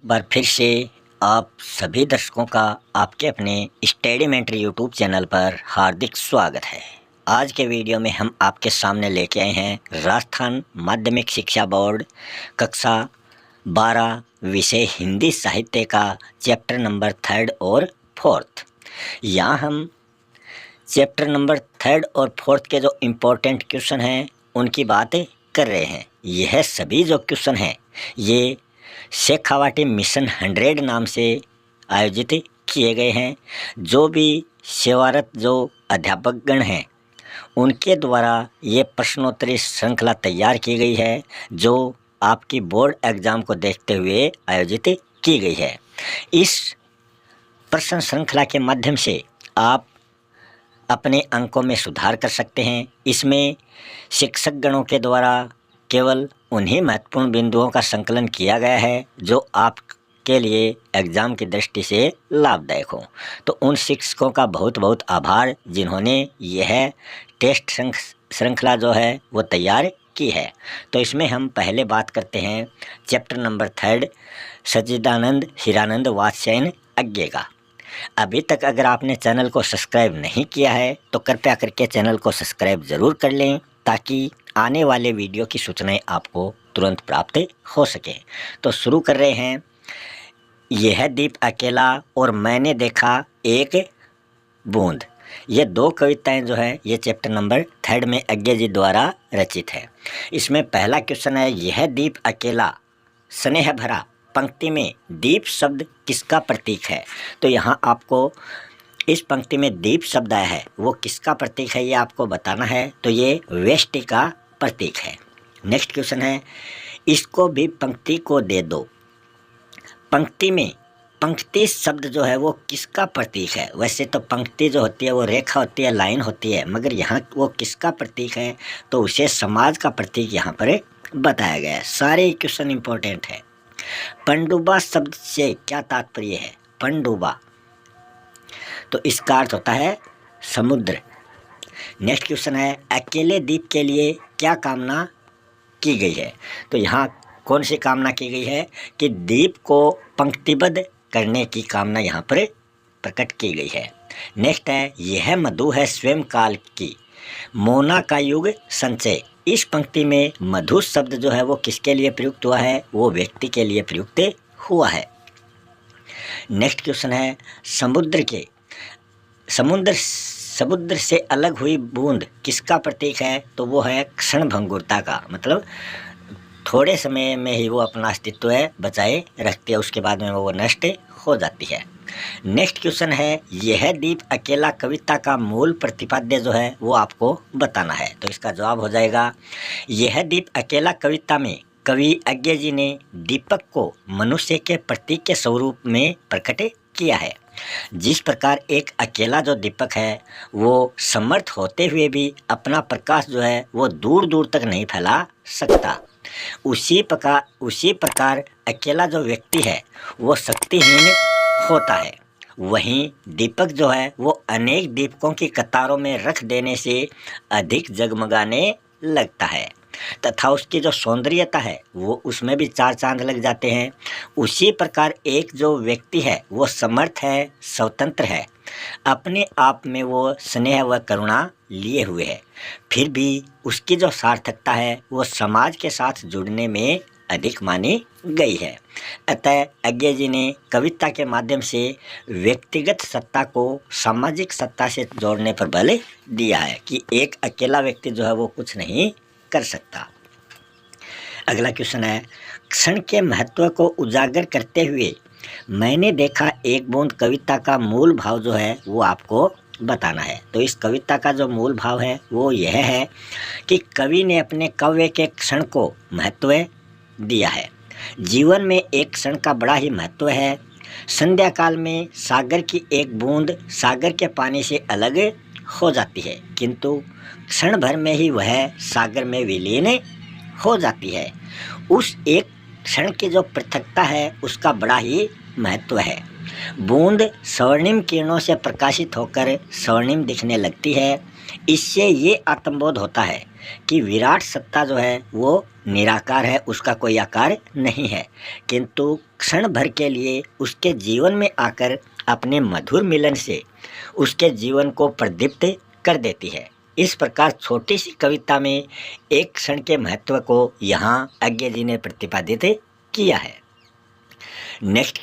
बार फिर से आप सभी दर्शकों का आपके अपने स्टडीमेंट्री यूट्यूब चैनल पर हार्दिक स्वागत है। आज के वीडियो में हम आपके सामने लेके आए हैं राजस्थान माध्यमिक शिक्षा बोर्ड कक्षा 12 विषय हिंदी साहित्य का चैप्टर नंबर 3 और 4। यहाँ हम चैप्टर नंबर 3 और 4 के जो इम्पोर्टेंट क्वेश्चन हैं उनकी बात कर रहे हैं। यह सभी जो क्वेश्चन हैं ये शेखावाटी मिशन 100 नाम से आयोजित किए गए हैं। जो भी सेवारत जो अध्यापकगण हैं उनके द्वारा ये प्रश्नोत्तरी श्रृंखला तैयार की गई है, जो आपकी बोर्ड एग्ज़ाम को देखते हुए आयोजित की गई है। इस प्रश्न श्रृंखला के माध्यम से आप अपने अंकों में सुधार कर सकते हैं। इसमें शिक्षक गणों के द्वारा केवल उन्हीं महत्वपूर्ण बिंदुओं का संकलन किया गया है जो आपके लिए एग्ज़ाम की दृष्टि से लाभदायक हो। तो उन शिक्षकों का बहुत बहुत आभार जिन्होंने यह टेस्ट श्रृंखला जो है वो तैयार की है। तो इसमें हम पहले बात करते हैं चैप्टर नंबर 3 सच्चिदानंद हीरानंद वात्स्यायन अज्ञे का। अभी तक अगर आपने चैनल को सब्सक्राइब नहीं किया है तो कृपया करके चैनल को सब्सक्राइब ज़रूर कर लें ताकि आने वाले वीडियो की सूचनाएं आपको तुरंत प्राप्त हो सके। तो शुरू कर रहे हैं। यह दीप अकेला और मैंने देखा एक बूंद। ये दो कविताएं जो है ये चैप्टर नंबर 3 में अज्ञे जी द्वारा रचित है। इसमें पहला क्वेश्चन है, यह दीप अकेला स्नेह भरा पंक्ति में दीप शब्द किसका प्रतीक है। तो यहाँ आपको इस पंक्ति में दीप शब्द आया है वो किसका प्रतीक है ये आपको बताना है। तो ये वेष्टि का प्रतीक है। नेक्स्ट क्वेश्चन है, इसको भी पंक्ति को दे दो। पंक्ति में पंक्ति शब्द जो है वो किसका प्रतीक है। वैसे तो पंक्ति जो होती है वो रेखा होती है, लाइन होती है, मगर यहाँ वो किसका प्रतीक है तो उसे समाज का प्रतीक यहाँ पर बताया गया है। सारे क्वेश्चन इंपॉर्टेंट है। पनडुब्बा शब्द से क्या तात्पर्य है। पनडुब्बा तो इसका अर्थ होता है समुद्र। नेक्स्ट क्वेश्चन है, अकेले द्वीप के लिए क्या कामना की गई है। तो यहाँ कौन सी कामना की गई है कि द्वीप को पंक्तिबद्ध करने की कामना यहाँ पर प्रकट की गई है। नेक्स्ट है, यह मधु है स्वयं काल की मोना का युग संचय। इस पंक्ति में मधु शब्द जो है वो किसके लिए प्रयुक्त हुआ है, वो व्यक्ति के लिए प्रयुक्त हुआ है। नेक्स्ट क्वेश्चन है, समुद्र से अलग हुई बूंद किसका प्रतीक है। तो वो है क्षण भंगुरता का, मतलब थोड़े समय में ही वो अपना अस्तित्व बचाए रखती है, उसके बाद में वो नष्ट हो जाती है। नेक्स्ट क्वेश्चन है, यह दीप अकेला कविता का मूल प्रतिपाद्य जो है वो आपको बताना है। तो इसका जवाब हो जाएगा, यह दीप अकेला कविता में कवि अज्ञे जी ने दीपक को मनुष्य के प्रतीक के स्वरूप में प्रकट किया है। जिस प्रकार एक अकेला जो दीपक है वो समर्थ होते हुए भी अपना प्रकाश जो है वो दूर दूर तक नहीं फैला सकता, उसी प्रकार अकेला जो व्यक्ति है वो शक्तिहीन होता है। वहीं दीपक जो है वो अनेक दीपकों की कतारों में रख देने से अधिक जगमगाने लगता है तथा उसकी जो सौंदर्यता है वो उसमें भी 4 चांद लग जाते हैं। उसी प्रकार एक जो व्यक्ति है वो समर्थ है, स्वतंत्र है, अपने आप में वो स्नेह व करुणा लिए हुए है, फिर भी उसकी जो सार्थकता है वो समाज के साथ जुड़ने में अधिक मानी गई है। अतः अज्ञे जी ने कविता के माध्यम से व्यक्तिगत सत्ता को सामाजिक सत्ता से जोड़ने पर बल दिया है कि एक अकेला व्यक्ति जो है वो कुछ नहीं कर सकता। अगला क्वेश्चन है, क्षण के महत्व को उजागर करते हुए मैंने देखा एक बूंद कविता का मूल भाव जो है वो आपको बताना है। तो इस कविता का जो मूल भाव है वो यह है कि कवि ने अपने काव्य के क्षण को महत्व दिया है। जीवन में एक क्षण का बड़ा ही महत्व है। संध्या काल में सागर की एक बूंद सागर के पानी से अलग हो जाती है, किंतु क्षण भर में ही वह सागर में विलीन हो जाती है। उस एक क्षण की जो पृथकता है उसका बड़ा ही महत्व है। बूंद स्वर्णिम किरणों से प्रकाशित होकर स्वर्णिम दिखने लगती है। इससे ये आत्मबोध होता है कि विराट सत्ता जो है वो निराकार है, उसका कोई आकार नहीं है, किंतु क्षण भर के लिए उसके जीवन में आकर अपने मधुर मिलन से उसके जीवन को प्रदीप्त कर देती है। इस प्रकार छोटी सी कविता में एक क्षण के महत्व को यहाँ अज्ञे जी ने प्रतिपादित किया है। नेक्स्ट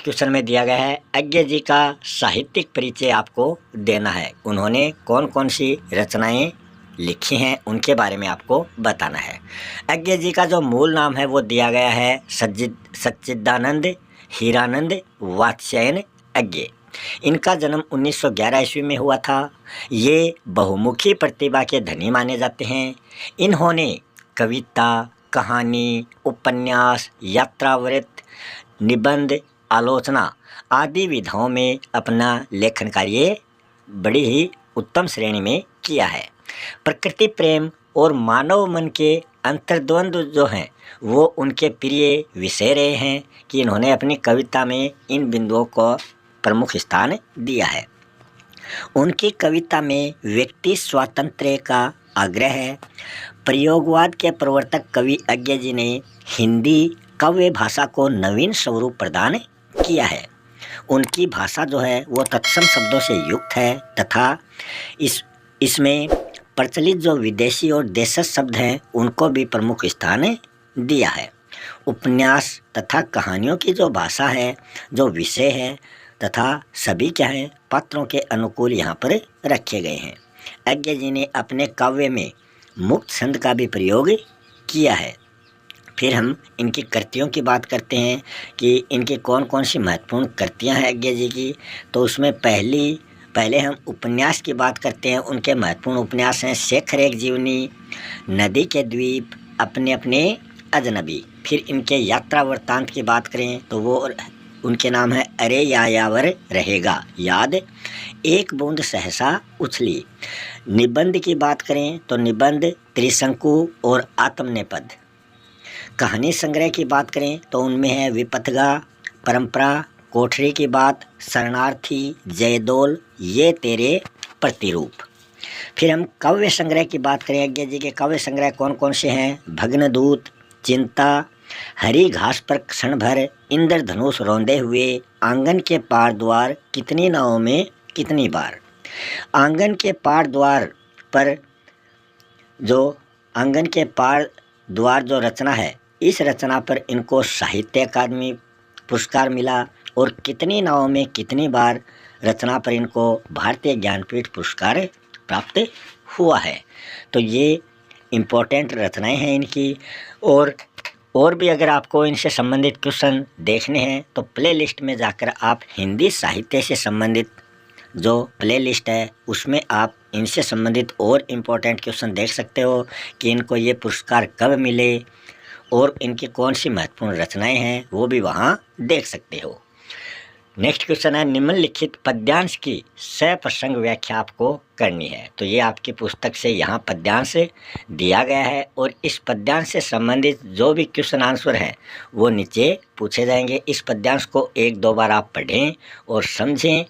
क्वेश्चन में दिया गया है, अज्ञे जी का साहित्यिक परिचय आपको देना है। उन्होंने कौन कौन सी रचनाएं लिखी हैं उनके बारे में आपको बताना है। अज्ञे जी का जो मूल नाम है वो दिया गया है सच्चिदानंद हीरानंद वात्स्यायन अज्ञे। इनका जन्म 1911 ईस्वी में हुआ था। ये बहुमुखी प्रतिभा के धनी माने जाते हैं। इन्होंने कविता, कहानी, उपन्यास, यात्रावृत्त, निबंध, आलोचना आदि विधाओं में अपना लेखन कार्य बड़ी ही उत्तम श्रेणी में किया है। प्रकृति प्रेम और मानव मन के अंतर्द्वंद जो हैं वो उनके प्रिय विषय रहे हैं कि इन्होंने अपनी कविता में इन बिंदुओं को प्रमुख स्थान दिया है। उनकी कविता में व्यक्ति स्वातंत्र्य का आग्रह है। प्रयोगवाद के प्रवर्तक कवि अज्ञे जी ने हिंदी काव्य भाषा को नवीन स्वरूप प्रदान किया है। उनकी भाषा जो है वो तत्सम शब्दों से युक्त है तथा इसमें प्रचलित जो विदेशी और देशज शब्द हैं उनको भी प्रमुख स्थान दिया है। उपन्यास तथा कहानियों की जो भाषा है, जो विषय है तथा सभी क्या हैं पात्रों के अनुकूल यहाँ पर रखे गए हैं। अज्ञे जी ने अपने काव्य में मुक्त छंद का भी प्रयोग किया है। फिर हम इनकी कृतियों की बात करते हैं कि इनकी कौन कौन सी महत्वपूर्ण कृतियाँ हैं अज्ञे जी की। तो उसमें पहले हम उपन्यास की बात करते हैं। उनके महत्वपूर्ण उपन्यास हैं शेखर एक जीवनी, नदी के द्वीप, अपने अपने अजनबी। फिर इनके यात्रा वृत्तांत की बात करें तो वो उनके नाम है अरे यायावर रहेगा याद, एक बूंद सहसा उछली। निबंध की बात करें तो निबंध, त्रिशंकु और आत्मनेपद। कहानी संग्रह की बात करें तो उनमें है विपथगा, परंपरा, कोठरी की बात, शरणार्थी, जयदोल, ये तेरे प्रतिरूप। फिर हम काव्य संग्रह की बात करें, अज्ञे जी के काव्य संग्रह कौन कौन से हैं? भग्नदूत, चिंता, हरी घास पर क्षण भर, इंद्रधनुष रौंदे हुए, आंगन के पार द्वार, कितनी नावों में कितनी बार। आंगन के पार द्वार जो रचना है, इस रचना पर इनको साहित्य अकादमी पुरस्कार मिला और कितनी नावों में कितनी बार रचना पर इनको भारतीय ज्ञानपीठ पुरस्कार प्राप्त हुआ है। तो ये इम्पोर्टेंट रचनाएं हैं इनकी। और भी अगर आपको इनसे संबंधित क्वेश्चन देखने हैं तो प्ले लिस्ट में जाकर आप हिंदी साहित्य से संबंधित जो प्ले लिस्ट है उसमें आप इनसे संबंधित और इम्पोर्टेंट क्वेश्चन देख सकते हो कि इनको ये पुरस्कार कब मिले और इनकी कौन सी महत्वपूर्ण रचनाएं हैं वो भी वहाँ देख सकते हो। नेक्स्ट क्वेश्चन है, निम्नलिखित पद्यांश की सप्रसंग व्याख्या आपको करनी है। तो ये आपकी पुस्तक से यहाँ पद्यांश दिया गया है और इस पद्यांश से संबंधित जो भी क्वेश्चन आंसर हैं वो नीचे पूछे जाएंगे। इस पद्यांश को एक दो बार आप पढ़ें और समझें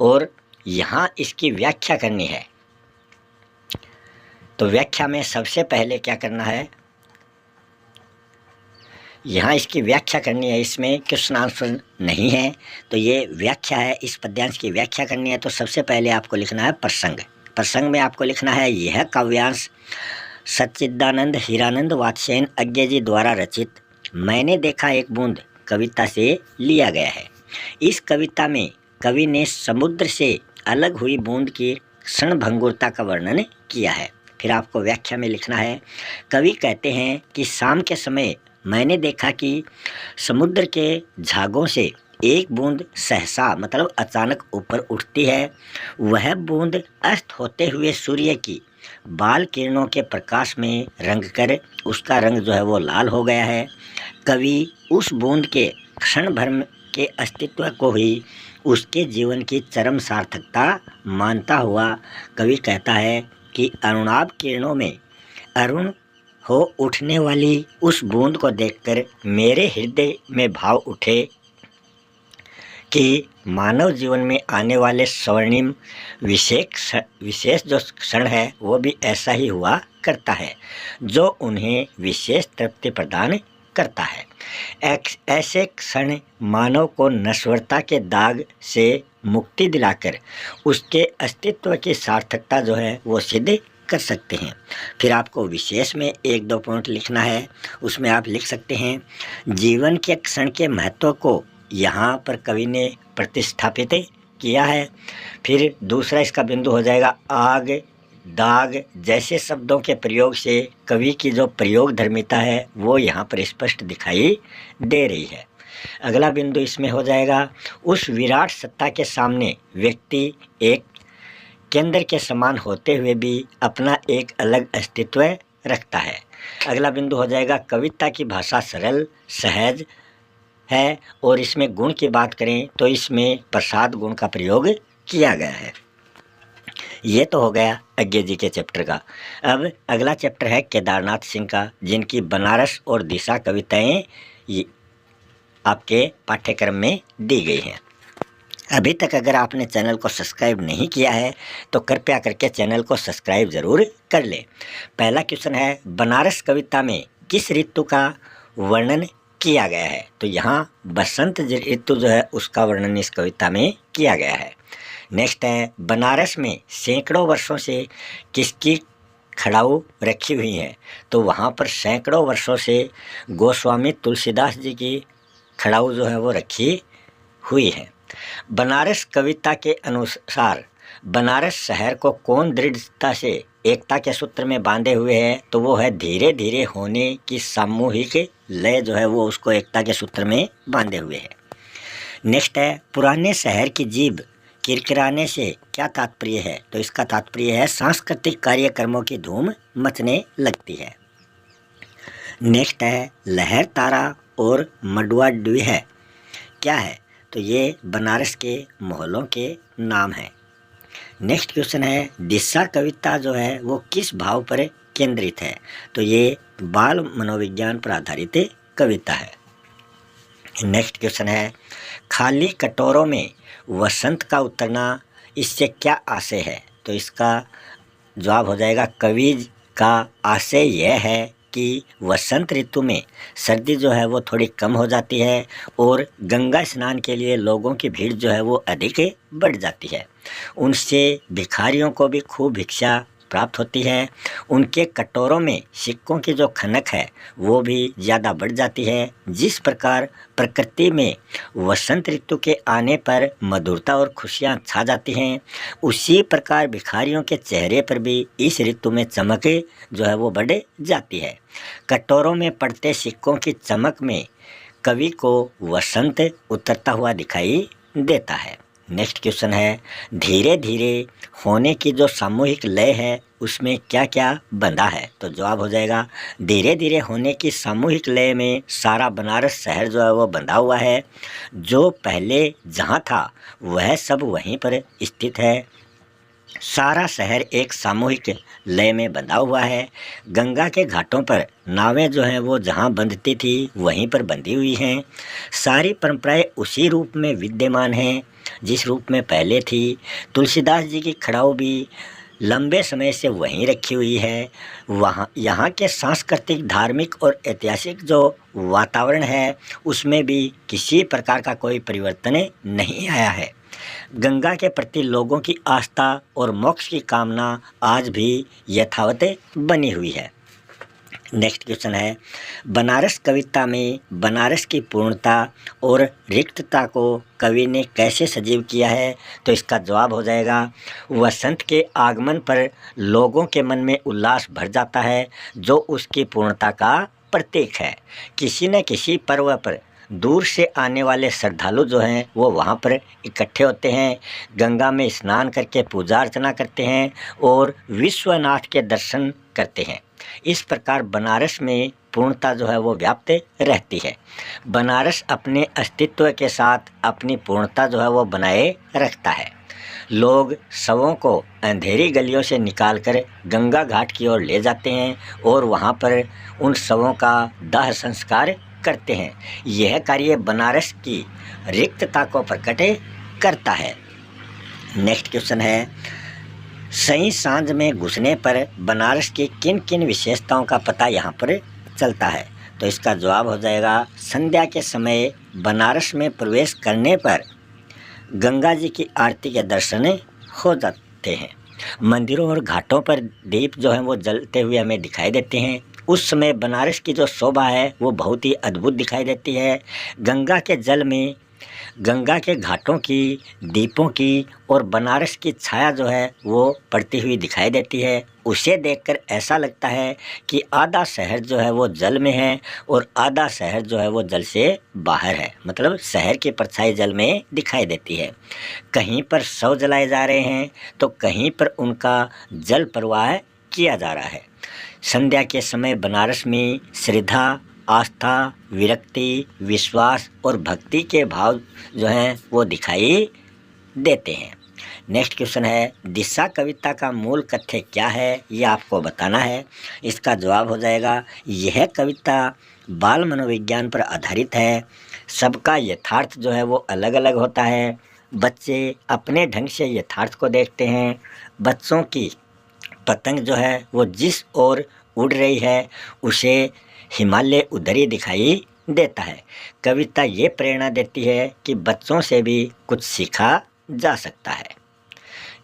और यहाँ इसकी व्याख्या करनी है। तो व्याख्या में सबसे पहले क्या करना है, यहाँ इसकी व्याख्या करनी है। इसमें क्वेश्चन आंसर नहीं है तो ये व्याख्या है, इस पद्यांश की व्याख्या करनी है। तो सबसे पहले आपको लिखना है प्रसंग। प्रसंग में आपको लिखना है, यह काव्यांश सच्चिदानंद हीरानंद वात्स्यायन अज्ञे जी द्वारा रचित मैंने देखा एक बूंद कविता से लिया गया है। इस कविता में कवि ने समुद्र से अलग हुई बूंद की क्षणभंगुरता का वर्णन किया है। फिर आपको व्याख्या में लिखना है, कवि कहते हैं कि शाम के समय मैंने देखा कि समुद्र के झागों से एक बूंद सहसा मतलब अचानक ऊपर उठती है। वह बूंद अस्त होते हुए सूर्य की बाल किरणों के प्रकाश में रंग कर उसका रंग जो है वो लाल हो गया है। कवि उस बूंद के क्षण भर के अस्तित्व को ही उसके जीवन की चरम सार्थकता मानता हुआ कवि कहता है कि अरुणाभ किरणों में अरुण हो उठने वाली उस बूंद को देखकर मेरे हृदय में भाव उठे कि मानव जीवन में आने वाले स्वर्णिम विशेष जो क्षण है वो भी ऐसा ही हुआ करता है जो उन्हें विशेष तृप्ति प्रदान करता है। ऐसे क्षण मानव को नश्वरता के दाग से मुक्ति दिलाकर उसके अस्तित्व की सार्थकता जो है वो सिद्ध कर सकते हैं। फिर आपको विशेष में 1-2 पॉइंट लिखना है। उसमें आप लिख सकते हैं, जीवन के क्षण के महत्व को यहाँ पर कवि ने प्रतिस्थापित किया है। फिर दूसरा इसका बिंदु हो जाएगा, आग दाग जैसे शब्दों के प्रयोग से कवि की जो प्रयोग धर्मिता है वो यहाँ पर स्पष्ट दिखाई दे रही है। अगला बिंदु इसमें हो जाएगा, उस विराट सत्ता के सामने व्यक्ति एक केंद्र के समान होते हुए भी अपना एक अलग अस्तित्व रखता है। अगला बिंदु हो जाएगा, कविता की भाषा सरल सहज है और इसमें गुण की बात करें तो इसमें प्रसाद गुण का प्रयोग किया गया है। ये तो हो गया अज्ञे जी के चैप्टर का। अब अगला चैप्टर है केदारनाथ सिंह का, जिनकी बनारस और दिशा कविताएं आपके पाठ्यक्रम में दी गई हैं। अभी तक अगर आपने चैनल को सब्सक्राइब नहीं किया है तो कृपया करके चैनल को सब्सक्राइब ज़रूर कर ले। पहला क्वेश्चन है, बनारस कविता में किस ऋतु का वर्णन किया गया है? तो यहाँ बसंत ऋतु जो है उसका वर्णन इस कविता में किया गया है। नेक्स्ट है, बनारस में सैकड़ों वर्षों से किसकी खड़ाऊ रखी हुई है? तो वहाँ पर सैकड़ों वर्षों से गोस्वामी तुलसीदास जी की खड़ाऊ जो है वो रखी हुई है। बनारस कविता के अनुसार बनारस शहर को कौन दृढ़ता से एकता के सूत्र में बांधे हुए है? तो वो है धीरे धीरे होने की सामूहिक लय जो है वो उसको एकता के सूत्र में बांधे हुए है। नेक्स्ट है, पुराने शहर की जीभ किरकिराने से क्या तात्पर्य है? तो इसका तात्पर्य है सांस्कृतिक कार्यक्रमों की धूम मचने लगती है। नेक्स्ट है, लहर तारा और मडुआ डुई है क्या है? तो ये बनारस के मोहल्लों के नाम हैं। नेक्स्ट क्वेश्चन है, दिशा कविता जो है वो किस भाव पर केंद्रित है? तो ये बाल मनोविज्ञान पर आधारित कविता है। नेक्स्ट क्वेश्चन है, खाली कटोरों में वसंत का उतरना, इससे क्या आशय है? तो इसका जवाब हो जाएगा, कवि का आशय यह है कि वसंत ऋतु में सर्दी जो है वो थोड़ी कम हो जाती है और गंगा स्नान के लिए लोगों की भीड़ जो है वो अधिक बढ़ जाती है। उनसे भिखारियों को भी खूब भिक्षा प्राप्त होती है। उनके कटोरों में सिक्कों की जो खनक है वो भी ज़्यादा बढ़ जाती है। जिस प्रकार प्रकृति में वसंत ऋतु के आने पर मधुरता और खुशियाँ छा जाती हैं, उसी प्रकार भिखारियों के चेहरे पर भी इस ऋतु में चमक जो है वो बढ़ जाती है। कटोरों में पड़ते सिक्कों की चमक में कवि को वसंत उतरता हुआ दिखाई देता है। नेक्स्ट क्वेश्चन है, धीरे धीरे होने की जो सामूहिक लय है उसमें क्या क्या बंधा है? तो जवाब हो जाएगा, धीरे धीरे होने की सामूहिक लय में सारा बनारस शहर जो है वो बंधा हुआ है। जो पहले जहाँ था वह सब वहीं पर स्थित है। सारा शहर एक सामूहिक लय में बंधा हुआ है। गंगा के घाटों पर नावें जो हैं वो जहाँ बंधती थी वहीं पर बंधी हुई हैं। सारी परंपराएं उसी रूप में विद्यमान हैं जिस रूप में पहले थी। तुलसीदास जी की खड़ाऊ भी लंबे समय से वहीं रखी हुई है। वहाँ यहाँ के सांस्कृतिक, धार्मिक और ऐतिहासिक जो वातावरण है उसमें भी किसी प्रकार का कोई परिवर्तन नहीं आया है। गंगा के प्रति लोगों की आस्था और मोक्ष की कामना आज भी यथावत बनी हुई है। नेक्स्ट क्वेश्चन है, बनारस कविता में बनारस की पूर्णता और रिक्तता को कवि ने कैसे सजीव किया है? तो इसका जवाब हो जाएगा, वसंत के आगमन पर लोगों के मन में उल्लास भर जाता है जो उसकी पूर्णता का प्रतीक है। किसी न किसी पर्व पर दूर से आने वाले श्रद्धालु जो हैं वो वहाँ पर इकट्ठे होते हैं, गंगा में स्नान करके पूजा अर्चना करते हैं और विश्वनाथ के दर्शन करते हैं। इस प्रकार बनारस में पूर्णता जो है वो व्याप्त रहती है। बनारस अपने अस्तित्व के साथ अपनी पूर्णता जो है वो बनाए रखता है। लोग शवों को अंधेरी गलियों से निकालकर गंगा घाट की ओर ले जाते हैं और वहाँ पर उन शवों का दाह संस्कार करते हैं। यह कार्य बनारस की रिक्तता को प्रकट करता है। नेक्स्ट क्वेश्चन है, सही सांझ में घुसने पर बनारस की किन किन विशेषताओं का पता यहाँ पर चलता है? तो इसका जवाब हो जाएगा, संध्या के समय बनारस में प्रवेश करने पर गंगा जी की आरती के दर्शन हो जाते हैं। मंदिरों और घाटों पर दीप जो हैं वो जलते हुए हमें दिखाई देते हैं। उस समय बनारस की जो शोभा है वो बहुत ही अद्भुत दिखाई देती है। गंगा के जल में गंगा के घाटों की, दीपों की और बनारस की छाया जो है वो पड़ती हुई दिखाई देती है। उसे देखकर ऐसा लगता है कि आधा शहर जो है वो जल में है और आधा शहर जो है वो जल से बाहर है, मतलब शहर की परछाई जल में दिखाई देती है। कहीं पर शव जलाए जा रहे हैं तो कहीं पर उनका जल प्रवाह किया जा रहा है। संध्या के समय बनारस में श्रद्धा, आस्था, विरक्ति, विश्वास और भक्ति के भाव जो हैं वो दिखाई देते हैं। नेक्स्ट क्वेश्चन है, दिशा कविता का मूल कथ्य क्या है, ये आपको बताना है। इसका जवाब हो जाएगा, यह कविता बाल मनोविज्ञान पर आधारित है। सबका यथार्थ जो है वो अलग अलग होता है। बच्चे अपने ढंग से यथार्थ को देखते हैं। बच्चों की पतंग जो है वो जिस ओर उड़ रही है उसे हिमालय उधर ही दिखाई देता है। कविता ये प्रेरणा देती है कि बच्चों से भी कुछ सीखा जा सकता है।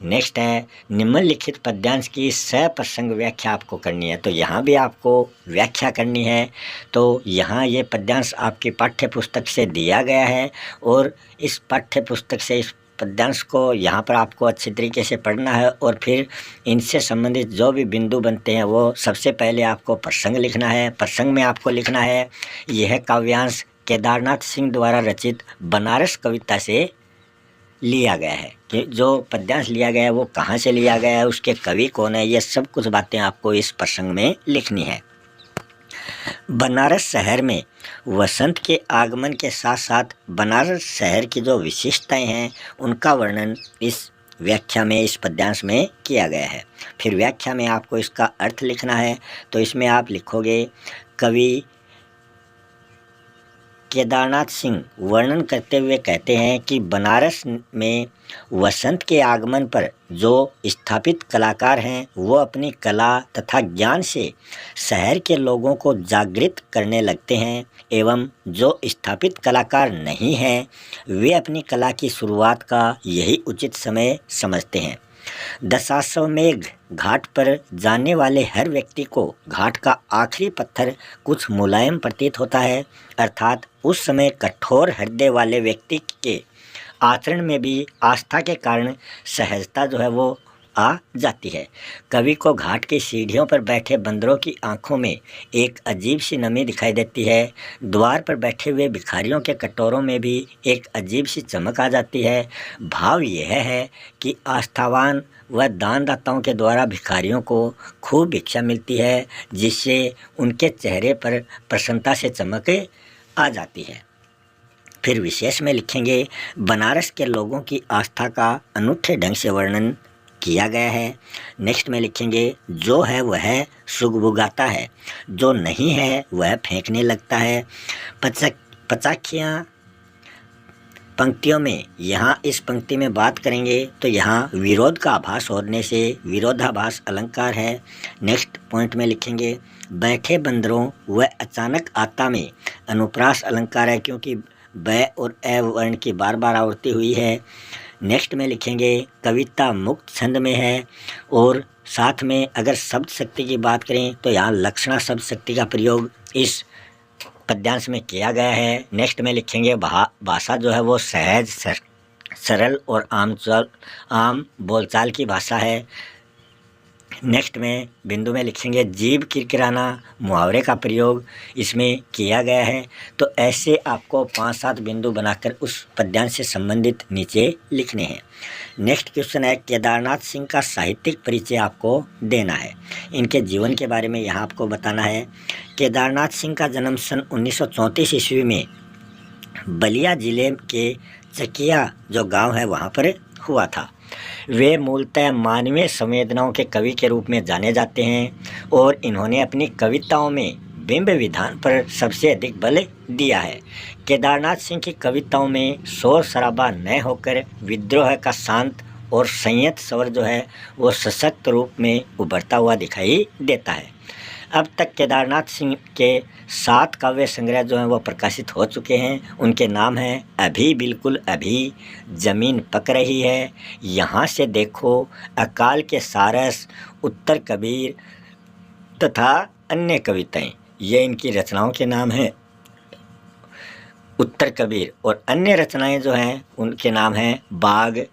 नेक्स्ट है, निम्नलिखित पद्यांश की सप्रसंग व्याख्या आपको करनी है। तो यहाँ भी आपको व्याख्या करनी है। तो यहाँ ये पद्यांश आपकी पाठ्य पुस्तक से दिया गया है और इस पाठ्य पुस्तक से इस पद्यांश को यहाँ पर आपको अच्छी तरीके से पढ़ना है और फिर इनसे संबंधित जो भी बिंदु बनते हैं वो सबसे पहले आपको प्रसंग लिखना है। प्रसंग में आपको लिखना है, यह काव्यांश केदारनाथ सिंह द्वारा रचित बनारस कविता से लिया गया है। कि जो पद्यांश लिया गया है वो कहाँ से लिया गया है, उसके कवि कौन है, ये सब कुछ बातें आपको इस प्रसंग में लिखनी है। बनारस शहर में वसंत के आगमन के साथ साथ बनारस शहर की जो विशेषताएं हैं उनका वर्णन इस व्याख्या में, इस पद्यांश में किया गया है। फिर व्याख्या में आपको इसका अर्थ लिखना है। तो इसमें आप लिखोगे, कवि केदारनाथ सिंह वर्णन करते हुए कहते हैं कि बनारस में वसंत के आगमन पर जो स्थापित कलाकार हैं वो अपनी कला तथा ज्ञान से शहर के लोगों को जागृत करने लगते हैं एवं जो स्थापित कलाकार नहीं हैं वे अपनी कला की शुरुआत का यही उचित समय समझते हैं। दशाश्वमेध घाट पर जाने वाले हर व्यक्ति को घाट का आखिरी पत्थर कुछ मुलायम प्रतीत होता है, अर्थात उस समय कठोर हृदय वाले व्यक्ति के आचरण में भी आस्था के कारण सहजता जो है वो आ जाती है। कवि को घाट की सीढ़ियों पर बैठे बंदरों की आंखों में एक अजीब सी नमी दिखाई देती है। द्वार पर बैठे हुए भिखारियों के कटोरों में भी एक अजीब सी चमक आ जाती है। भाव यह है कि आस्थावान व दानदाताओं के द्वारा भिखारियों को खूब भिक्षा मिलती है, जिससे उनके चेहरे पर प्रसन्नता से चमक आ जाती है। फिर विशेष में लिखेंगे, बनारस के लोगों की आस्था का अनूठे ढंग से वर्णन किया गया है। नेक्स्ट में लिखेंगे, जो है वह सुगबुगाता है, जो नहीं है वह फेंकने लगता है। पचाखियाँ पंक्तियों में यहाँ इस पंक्ति में बात करेंगे तो यहाँ विरोध का आभास होने से विरोधाभास अलंकार है। नेक्स्ट पॉइंट में लिखेंगे, बैठे बंदरों व अचानक आता में अनुप्रास अलंकार है, क्योंकि ब और ए वर्ण की बार बार आवृत्ति हुई है। नेक्स्ट में लिखेंगे, कविता मुक्त छंद में है और साथ में अगर शब्द शक्ति की बात करें तो यहाँ लक्षणा शब्द शक्ति का प्रयोग इस पद्यांश में किया गया है। नेक्स्ट में लिखेंगे, भाषा जो है वो सहज सरल और आम बोलचाल की भाषा है। नेक्स्ट में बिंदु में लिखेंगे, जीभ किरकिराना मुहावरे का प्रयोग इसमें किया गया है। तो ऐसे आपको 5-7 बिंदु बनाकर उस पद्यांश से संबंधित नीचे लिखने हैं। नेक्स्ट क्वेश्चन है, केदारनाथ सिंह का साहित्यिक परिचय आपको देना है। इनके जीवन के बारे में यहाँ आपको बताना है। केदारनाथ सिंह का जन्म सन 1934 ईस्वी में बलिया जिले के चकिया जो गांव है वहाँ पर हुआ था। वे मूलतः मानवीय संवेदनाओं के कवि के रूप में जाने जाते हैं और इन्होंने अपनी कविताओं में बिंब विधान पर सबसे अधिक बल दिया है। केदारनाथ सिंह की कविताओं में शोर शराबा न होकर विद्रोह का शांत और संयत स्वर जो है वो सशक्त रूप में उभरता हुआ दिखाई देता है। अब तक केदारनाथ सिंह के 7 काव्य संग्रह जो हैं वो प्रकाशित हो चुके हैं। उनके नाम हैं अभी बिल्कुल अभी, जमीन पक रही है, यहाँ से देखो, अकाल के सारस, उत्तर कबीर तथा अन्य कविताएं। ये इनकी रचनाओं के नाम हैं। उत्तर कबीर और अन्य रचनाएं जो हैं उनके नाम हैं बाग,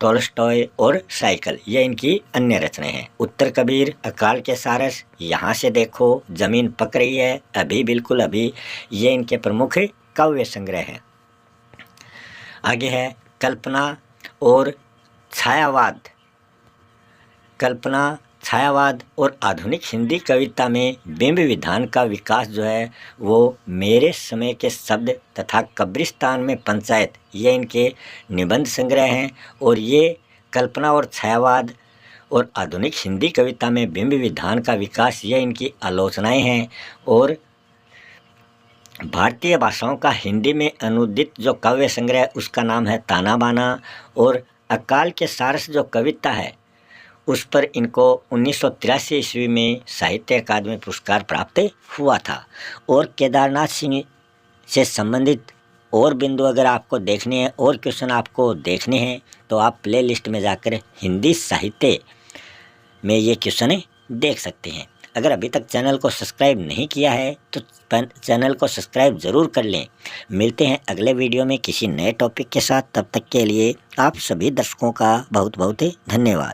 टोल्स्टॉय और साइकिल। ये इनकी अन्य रचनाएं हैं। उत्तर कबीर, अकाल के सारस, यहाँ से देखो, जमीन पक रही है, अभी बिल्कुल अभी, ये इनके प्रमुख काव्य संग्रह हैं। आगे है कल्पना और छायावाद। कल्पना, छायावाद और आधुनिक हिंदी कविता में बिंब विधान का विकास जो है वो मेरे समय के शब्द तथा कब्रिस्तान में पंचायत, ये इनके निबंध संग्रह हैं। और ये कल्पना और छायावाद और आधुनिक हिंदी कविता में बिंब विधान का विकास, ये इनकी आलोचनाएं हैं। और भारतीय भाषाओं का हिंदी में अनुदित जो काव्य संग्रह उसका नाम है ताना बाना। और अकाल के सारस जो कविता है उस पर इनको 1983 ईस्वी में साहित्य अकादमी पुरस्कार प्राप्त हुआ था। और केदारनाथ सिंह से संबंधित और बिंदु अगर आपको देखने हैं और क्वेश्चन आपको देखने हैं तो आप प्लेलिस्ट में जाकर हिंदी साहित्य में ये क्वेश्चन देख सकते हैं। अगर अभी तक चैनल को सब्सक्राइब नहीं किया है तो चैनल को सब्सक्राइब ज़रूर कर लें। मिलते हैं अगले वीडियो में किसी नए टॉपिक के साथ। तब तक के लिए आप सभी दर्शकों का बहुत बहुत धन्यवाद।